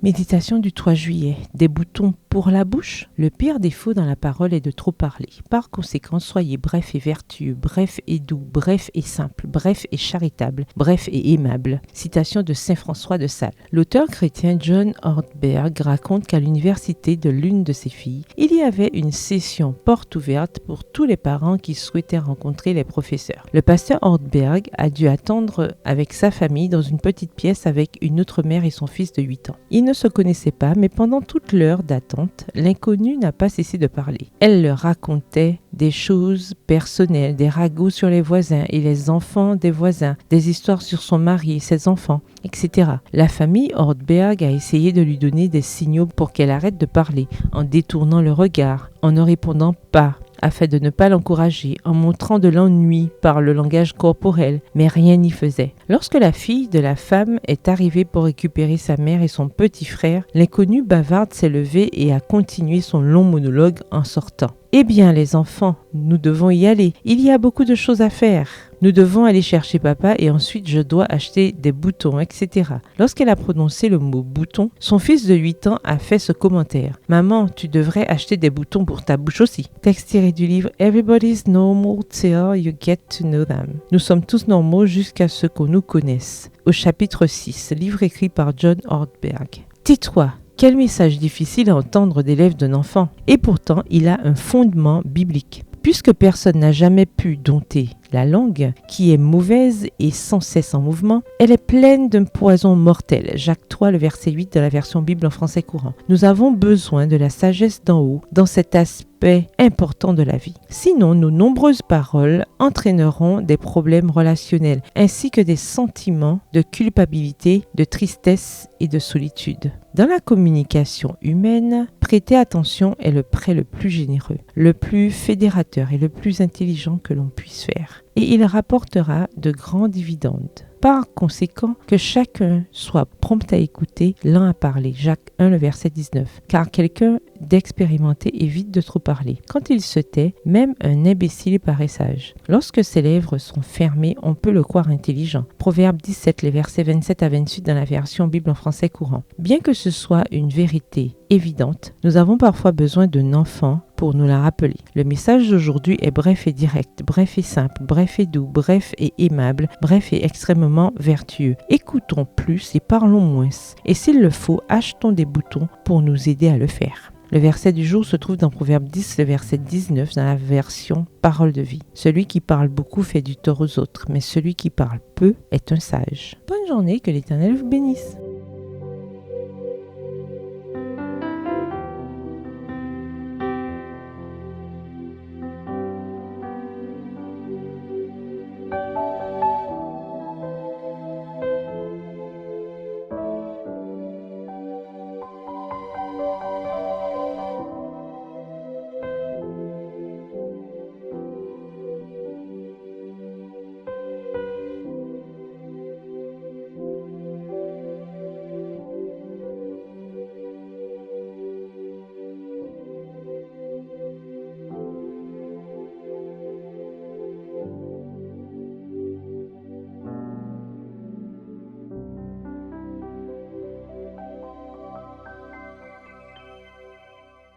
Méditation du 3 juillet. Des boutons pour la bouche. Le pire défaut dans la parole est de trop parler. Par conséquent, soyez bref et vertueux, bref et doux, bref et simple, bref et charitable, bref et aimable. Citation de saint François de Sales. L'auteur chrétien John Ortberg raconte qu'à l'université de l'une de ses filles, il y avait une session porte ouverte pour tous les parents qui souhaitaient rencontrer les professeurs. Le pasteur Ortberg a dû attendre avec sa famille dans une petite pièce avec une autre mère et son fils de 8 ans. Ils ne se connaissaient pas, mais pendant toute l'heure d'attente, l'inconnue n'a pas cessé de parler. Elle leur racontait des choses personnelles, des ragots sur les voisins et les enfants des voisins, des histoires sur son mari et ses enfants, etc. La famille Ortberg a essayé de lui donner des signaux pour qu'elle arrête de parler, en détournant le regard, en ne répondant pas, afin de ne pas l'encourager, en montrant de l'ennui par le langage corporel, mais rien n'y faisait. Lorsque la fille de la femme est arrivée pour récupérer sa mère et son petit frère, l'inconnue bavarde s'est levée et a continué son long monologue en sortant. « Eh bien les enfants, nous devons y aller. Il y a beaucoup de choses à faire. Nous devons aller chercher papa et ensuite je dois acheter des boutons, etc. » Lorsqu'elle a prononcé le mot bouton, son fils de 8 ans a fait ce commentaire. « Maman, tu devrais acheter des boutons pour ta bouche aussi. » Texte tiré du livre Everybody's Normal Till You Get to Know Them. Nous sommes tous normaux jusqu'à ce qu'on nous connaisse. Au chapitre 6, livre écrit par John Ortberg. Tais-toi. Quel message difficile à entendre des lèvres d'un enfant. Et pourtant, il a un fondement biblique. Puisque personne n'a jamais pu dompter la langue, qui est mauvaise et sans cesse en mouvement, elle est pleine d'un poison mortel. Jacques 3, le verset 8 de la version Bible en français courant. Nous avons besoin de la sagesse d'en haut dans cet aspect important de la vie. Sinon, nos nombreuses paroles entraîneront des problèmes relationnels ainsi que des sentiments de culpabilité, de tristesse et de solitude. Dans la communication humaine, prêter attention est le prêt le plus généreux, le plus fédérateur et le plus intelligent que l'on puisse faire. Et il rapportera de grands dividendes. Par conséquent, que chacun soit prompt à écouter, lent à parler. Jacques 1, le verset 19. Car quelqu'un d'expérimenté évite de trop parler. Quand il se tait, même un imbécile paraît sage. Lorsque ses lèvres sont fermées, on peut le croire intelligent. Proverbe 17, les versets 27 à 28 dans la version Bible en français courant. Bien que ce soit une vérité évidente, nous avons parfois besoin d'un enfant pour nous la rappeler. Le message d'aujourd'hui est bref et direct, bref et simple, bref et doux, bref et aimable, bref et extrêmement vertueux. Écoutons plus et parlons moins. Et s'il le faut, achetons des boutons pour nous aider à le faire. Le verset du jour se trouve dans Proverbe 10, le verset 19, dans la version Parole de vie. Celui qui parle beaucoup fait du tort aux autres, mais celui qui parle peu est un sage. Bonne journée, que l'Éternel vous bénisse.